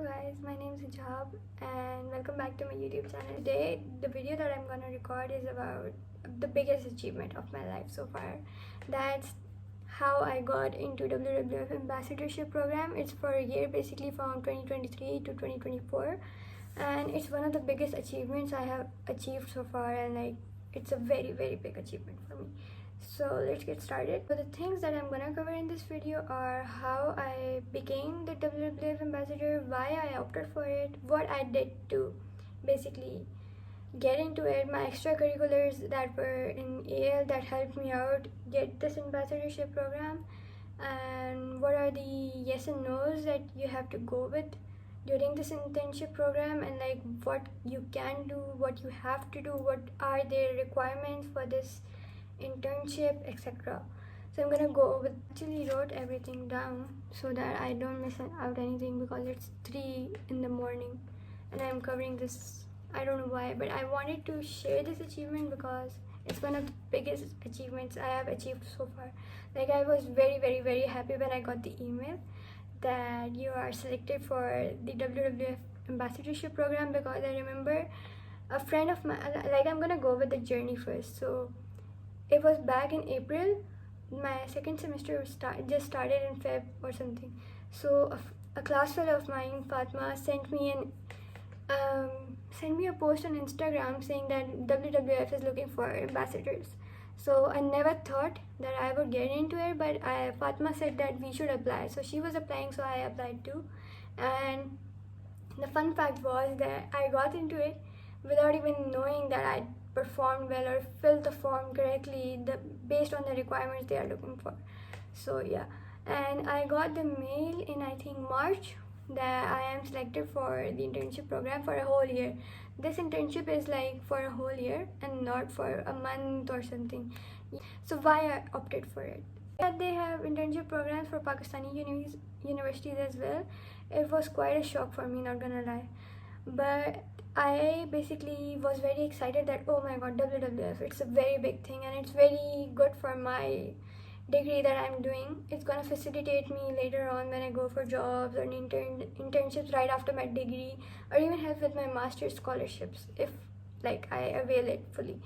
Guys, my name is Hijab and welcome back to my YouTube channel. Today, the video that I'm gonna record is about the biggest achievement of my life so far. That's how I got into WWF ambassadorship program. It's for a year, basically from 2023 to 2024, and it's one of the biggest achievements I have achieved so far, and it's a very big achievement for me. So let's get started. So the things that I'm gonna cover in this video are how I became the WWF ambassador, why I opted for it, what I did to basically get into it, my extracurriculars that were in AL that helped me out get this ambassadorship program, and what are the yes and no's that you have to go with during this internship program, and what you can do, what you have to do, what are the requirements for this internship, etc. So I'm gonna go with, actually wrote everything down so that I don't miss out anything, because it's 3 in the morning and I'm covering this. I don't know why, but I wanted to share this achievement because it's one of the biggest achievements I have achieved so far. I was very happy when I got the email that you are selected for the WWF ambassadorship program, because I remember a friend of mine, I'm gonna go with the journey first. So it was back in April. My second semester just started in Feb or something. So a class fellow of mine, Fatma, sent me a post on Instagram saying that WWF is looking for ambassadors. So I never thought that I would get into it, but Fatma said that we should apply. So she was applying, so I applied too. And the fun fact was that I got into it without even knowing that I performed well or filled the form correctly based on the requirements they are looking for. So yeah, and I got the mail in, I think, March, that I am selected for the internship program for a whole year. This internship is for a whole year and not for a month or something. So why I opted for it? They have internship programs for Pakistani universities as well. It was quite a shock for me, not gonna lie, but I basically was very excited that, oh my god, WWF, it's a very big thing and it's very good for my degree that I'm doing. It's gonna facilitate me later on when I go for jobs or internships right after my degree, or even help with my master's scholarships if I avail it fully.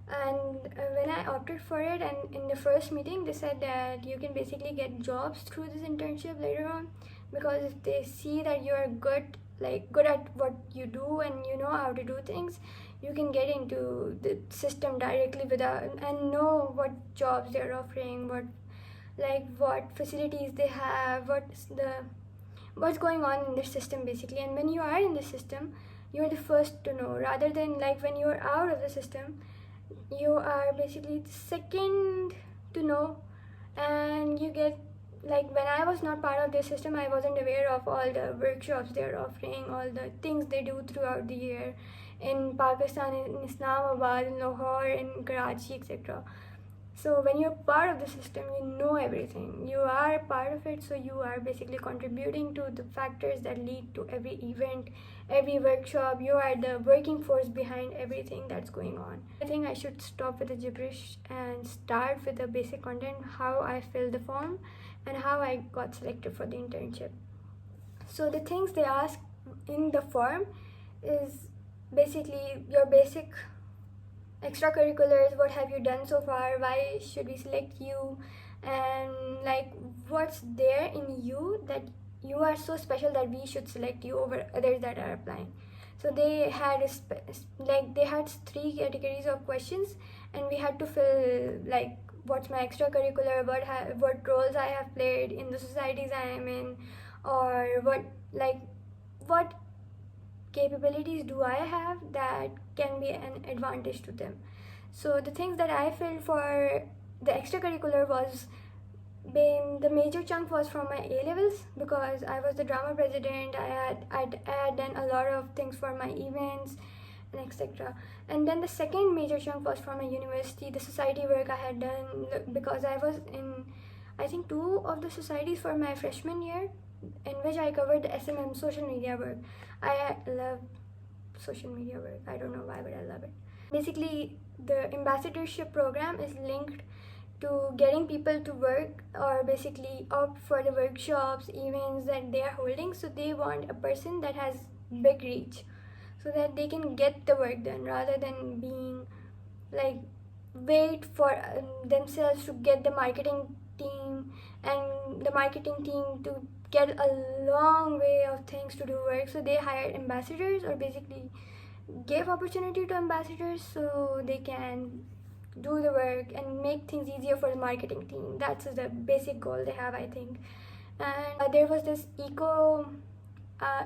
And when I opted for it, and in the first meeting they said that you can basically get jobs through this internship later on, because if they see that you're good at what you do and you know how to do things, you can get into the system directly and know what jobs they're offering, what facilities they have, what's going on in the system basically. And when you are in the system, you're the first to know, rather than when you're out of the system, you are basically the second to know. And you get, when I was not part of this system, I wasn't aware of all the workshops they're offering, all the things they do throughout the year in Pakistan, in Islamabad, in Lahore, in Karachi, etc. So when you're part of the system, you know everything. You are part of it, so you are basically contributing to the factors that lead to every event, every workshop. You are the working force behind everything that's going on. I think I should stop with the gibberish and start with the basic content, how I filled the form and how I got selected for the internship. So the things they ask in the form is basically your basic extracurriculars, what have you done so far, why should we select you, and what's there in you that you are so special that we should select you over others that are applying. So they had they had 3 categories of questions, and we had to fill what's my extracurricular, what roles I have played in the societies I am in, or what capabilities do I have that can be an advantage to them. So the things that I filled for the extracurricular was, the major chunk was from my A levels, because I was the drama president. I had done a lot of things for my events and etc. And then the second major chunk was from my university, the society work I had done, because I was in, I think, 2 of the societies for my freshman year, in which I covered the SMM, social media work. I love social media work. I don't know why, but I love it. Basically, the ambassadorship program is linked to getting people to work or basically opt for the workshops, events that they are holding. So they want a person that has big reach so that they can get the work done rather than being like wait for themselves to get the marketing team and the marketing team to get a long way of things to do work. So they hired ambassadors or basically gave opportunity to ambassadors so they can do the work and make things easier for the marketing team. That's the basic goal they have, I think. And there was this eco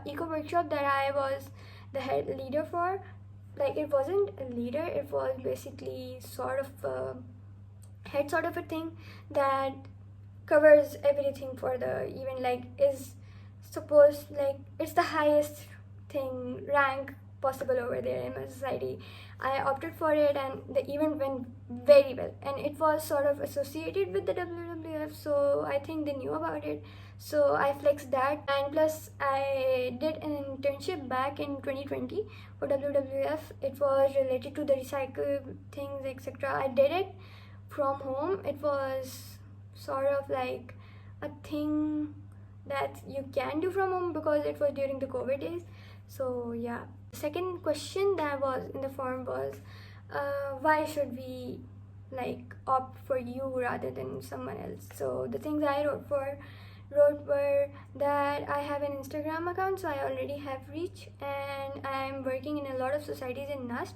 workshop that I was the head leader for. Like, it wasn't a leader, it was basically sort of a head sort of a thing that covers everything for the event. Like, is supposed, like, it's the highest thing rank possible over there in my society. I opted for it and the event went very well, and it was sort of associated with the WWF, so I think they knew about it, so I flexed that. And plus I did an internship back in 2020 for WWF. It was related to the recycle things, etc. I did it from home. It was sort of like a thing that you can do from home because it was during the COVID days. So yeah. The second question that was in the form was why should we like opt for you rather than someone else. So the things I wrote were that I have an Instagram account, so I already have reach, and I'm working in a lot of societies in NUST,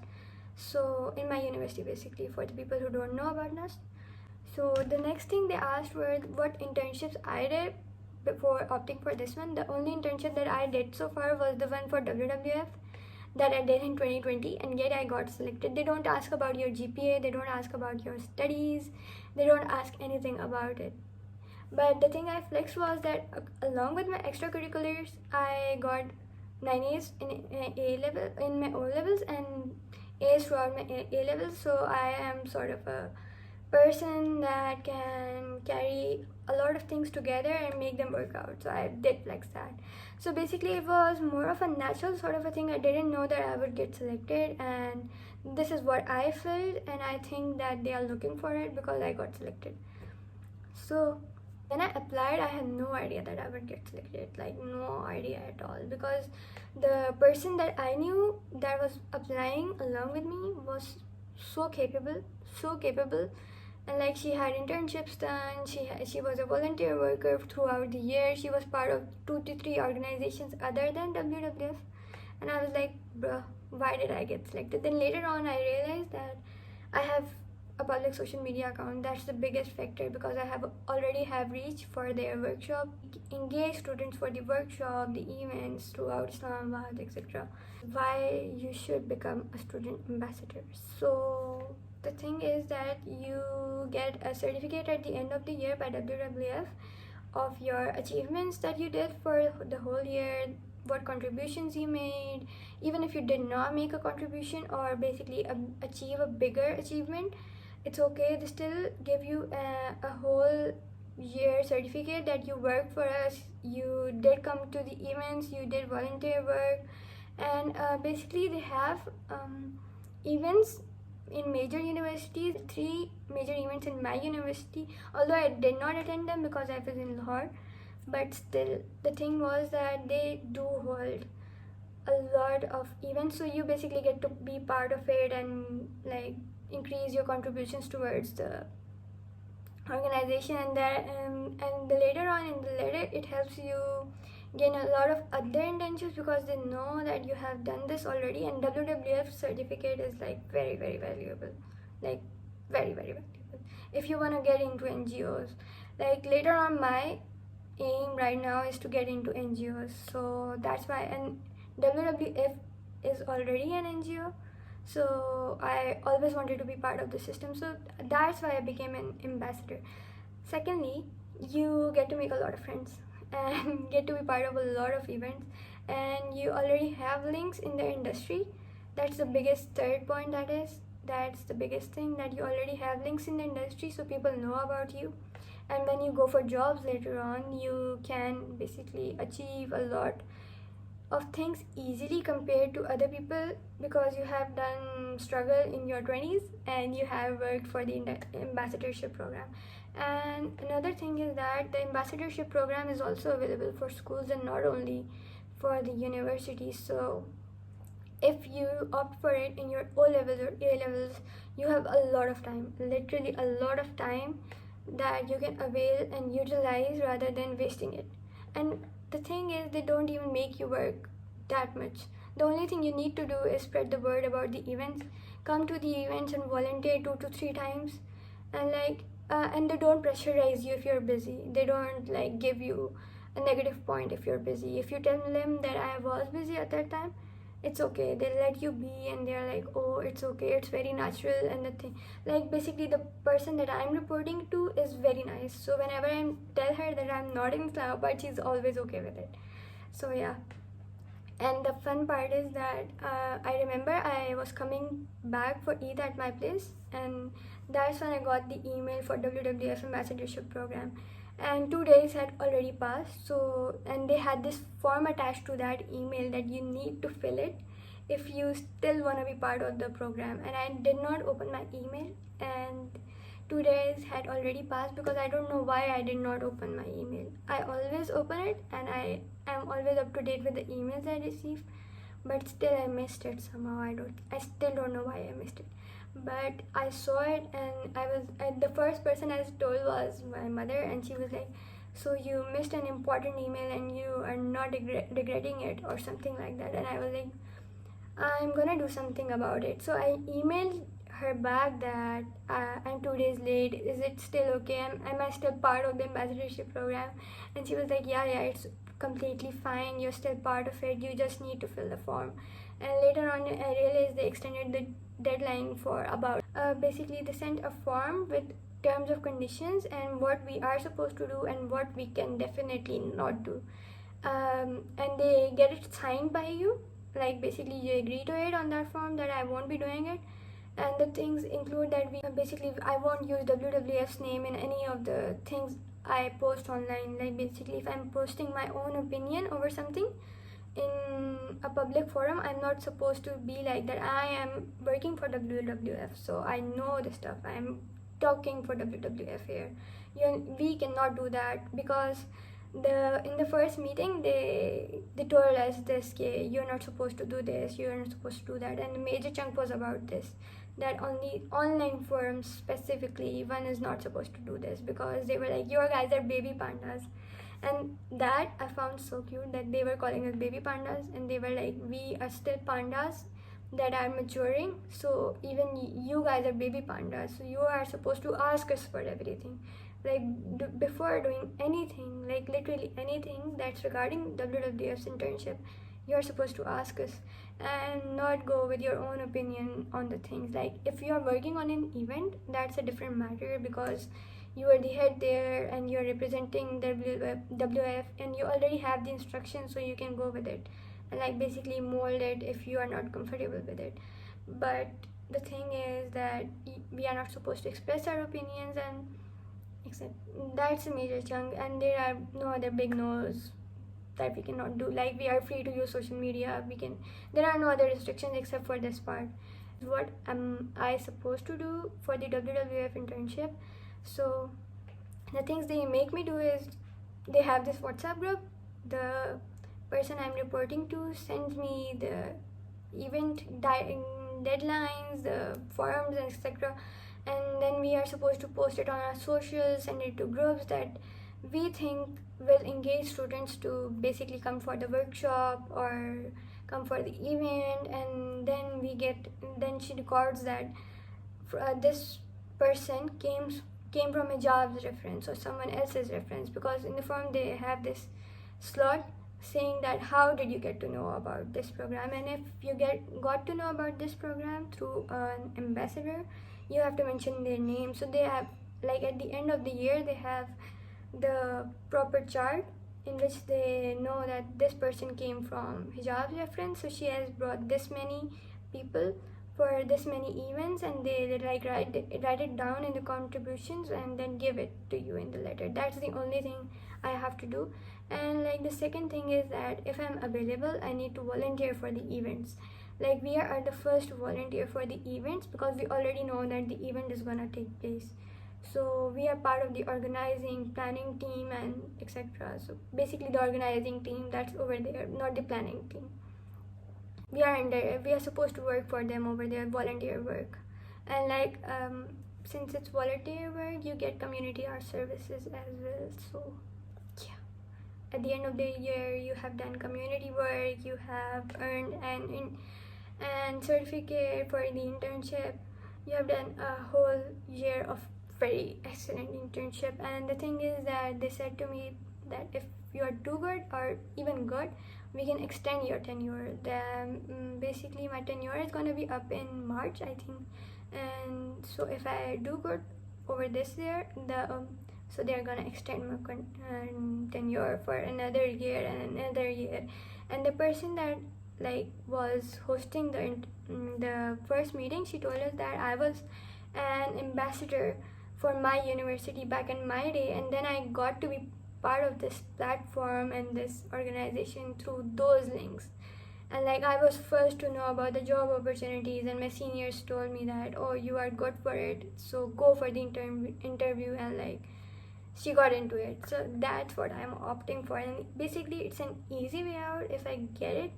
so in my university basically, for the people who don't know about NUST. So the next thing they asked were what internships I did before opting for this one. The only internship that I did so far was the one for WWF that I did in 2020, and yet I got selected. They don't ask about your GPA, they don't ask about your studies, they don't ask anything about it. But the thing I flexed was that along with my extracurriculars, I got 9 A's in A level, in my O levels, and A's throughout my A levels. So I am sort of a person that can carry a lot of things together and make them work out. So I did flex that. So basically it was more of a natural sort of a thing. I didn't know that I would get selected, and this is what I felt, and I think that they are looking for it because I got selected. So when I applied, I had no idea that I would get selected, like no idea at all, because the person that I knew that was applying along with me was so capable, and like she had internships done, she was a volunteer worker throughout the year, she was part of 2 to 3 organizations other than WWF, and I was like, bruh, why did I get selected? Then later on I realized that I have a public social media account. That's the biggest factor, because I already have reach for their workshop, engage students for the workshop, the events throughout Islamabad, etc. Why you should become a student ambassador. So the thing is that you get a certificate at the end of the year by WWF of your achievements that you did for the whole year, what contributions you made, even if you did not make a contribution or basically achieve a bigger achievement, it's okay. They still give you a whole year certificate that you worked for us, you did come to the events, you did volunteer work, and basically they have events in major universities, 3 major events in my university, although I did not attend them because I was in Lahore, but still the thing was that they do hold a lot of events, so you basically get to be part of it and like increase your contributions towards the organization. And the later on in the letter it helps you gain a lot of other internships because they know that you have done this already, and WWF certificate is like very valuable, like very valuable if you want to get into NGOs. Like later on my aim right now is to get into NGOs, so that's why. And WWF is already an NGO, so I always wanted to be part of the system, so that's why I became an ambassador. Secondly, you get to make a lot of friends and get to be part of a lot of events, and you already have links in the industry. That's the biggest third point. That's the biggest thing, that you already have links in the industry, so people know about you, and when you go for jobs later on, you can basically achieve a lot of things easily compared to other people because you have done struggle in your 20s and you have worked for the ambassadorship program. And another thing is that the ambassadorship program is also available for schools and not only for the universities. So if you opt for it in your O levels or A levels, you have a lot of time, literally a lot of time that you can avail and utilize rather than wasting it. And the thing is, they don't even make you work that much. The only thing you need to do is spread the word about the events, come to the events and volunteer 2 to 3 times, and and they don't pressurize you if you're busy. They don't give you a negative point if you're busy. If you tell them that I was busy at that time, it's okay, they'll let you be, and they're like, oh, it's okay, it's very natural. And the thing, basically the person that I'm reporting to is very nice, so whenever I tell her that I'm not in Islamabad, she's always okay with it. So yeah. And the fun part is that I remember I was coming back for Eid at my place, and that's when I got the email for WWF ambassadorship program. And 2 days had already passed, so, and they had this form attached to that email that you need to fill it if you still want to be part of the program. And I did not open my email, and 2 days had already passed because I don't know why I did not open my email. I always open it and I am always up to date with the emails I receive, but still I missed it somehow. I still don't know why I missed it. But I saw it, and the first person I told was my mother, and she was like, so you missed an important email and you are not regretting it or something like that. And I was like, I'm gonna do something about it. So I emailed her back that I'm 2 days late, is it still okay, am I still part of the ambassadorship program? And she was like, yeah, it's completely fine, you're still part of it, you just need to fill the form. And later on I realized they extended the deadline for about basically they sent a form with terms of conditions and what we are supposed to do and what we can definitely not do, and they get it signed by you, basically you agree to it on that form that I won't be doing it. And the things include that I won't use WWF's name in any of the things I post online. Basically if I'm posting my own opinion over something in a public forum, I'm not supposed to be like that I am working for WWF, so I know the stuff, I'm talking for WWF here. We cannot do that because in the first meeting they told us this, you're not supposed to do this, you're not supposed to do that. And the major chunk was about this, that only online forums specifically one is not supposed to do this, because they were like, you guys are baby pandas. And that I found so cute, that they were calling us baby pandas, and they were like, we are still pandas that are maturing, so even you guys are baby pandas, so you are supposed to ask us for everything, before doing anything, literally anything that's regarding WWF's internship, you're supposed to ask us and not go with your own opinion on the things. If you are working on an event, that's a different matter, because you are the head there and you're representing WWF and you already have the instructions, so you can go with it and basically mold it if you are not comfortable with it. But the thing is that we are not supposed to express our opinions, and except that's a major chunk. And there are no other big no's that we cannot do. We are free to use social media, there are no other restrictions except for this part. What am I supposed to do for the WWF internship? So the things they make me do is, they have this WhatsApp group, the person I'm reporting to sends me the event deadlines, the forums, etc. And then we are supposed to post it on our socials, send it to groups that we think will engage students to basically come for the workshop or come for the event. And then she records that this person came from Hijab's reference or someone else's reference, because in the form they have this slot saying that how did you get to know about this program. And if you got to know about this program through an ambassador, you have to mention their name. So they have, at the end of the year, they have the proper chart in which they know that this person came from Hijab's reference, so she has brought this many people for this many events, and they write it down in the contributions and then give it to you in the letter. That's the only thing I have to do. And like the second thing is that if I'm available, I need to volunteer for the events. Like we are the first to volunteer for the events because we already know that the event is gonna take place. So we are part of the organizing planning team and etc. So basically the organizing team that's over there, not the planning team. We are supposed to work for them over there, volunteer work. And like since it's volunteer work, you get community art services as well. So yeah, at the end of the year you have done community work, you have earned and certificate for the internship. You have done a whole year of very excellent internship. And the thing is that they said to me that if you are too good or even good, we can extend your tenure. Then basically my tenure is going to be up in March, I think. And so if I do good over this year, so they're gonna extend my tenure for another year and another year. And the person that like was hosting the first meeting, she told us that I was an ambassador for my university back in my day, and then I got to be part of this platform and this organization through those links. And like I was first to know about the job opportunities, and my seniors told me that, oh, you are good for it, so go for the interview. And like she got into it, so that's what I'm opting for. And basically it's an easy way out if I get it.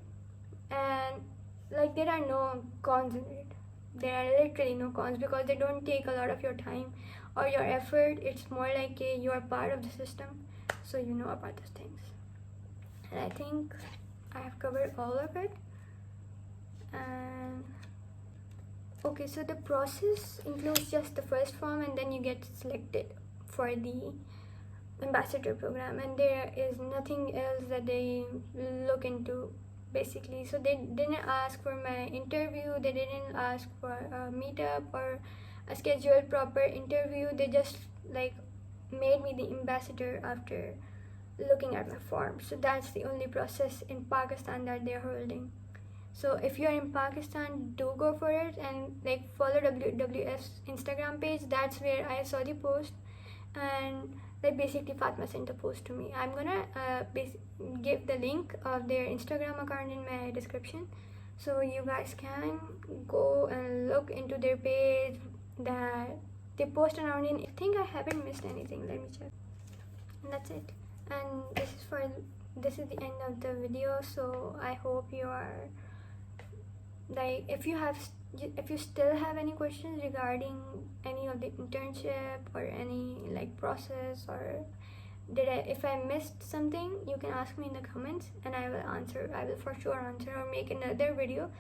And like there are no cons in it. There are literally no cons because they don't take a lot of your time or your effort. It's more like you are part of the system, so you know about those things. And I think I have covered all of it. And okay, so the process includes just the first form, and then you get selected for the ambassador program, and there is nothing else that they look into basically. So they didn't ask for my interview, they didn't ask for a meetup or a scheduled proper interview. They just like made me the ambassador after looking at my form. So that's the only process in Pakistan that they're holding. So if you're in Pakistan, do go for it and like follow WWF's Instagram page. That's where I saw the post, and like basically Fatma sent the post to me. I'm gonna give the link of their Instagram account in my description, so you guys can go and look into their page that they post around in. I think I haven't missed anything. Let me check. And that's it. And this is the end of the video. So I hope you are like, if you still have any questions regarding any of the internship or any like process, or if I missed something, you can ask me in the comments and I will answer. I will for sure answer or make another video.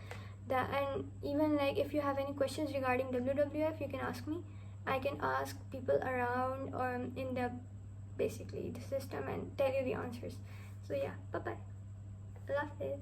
And even like if you have any questions regarding WWF, you can ask me. I can ask people around or in the basically the system and tell you the answers. So yeah, bye bye. I love it.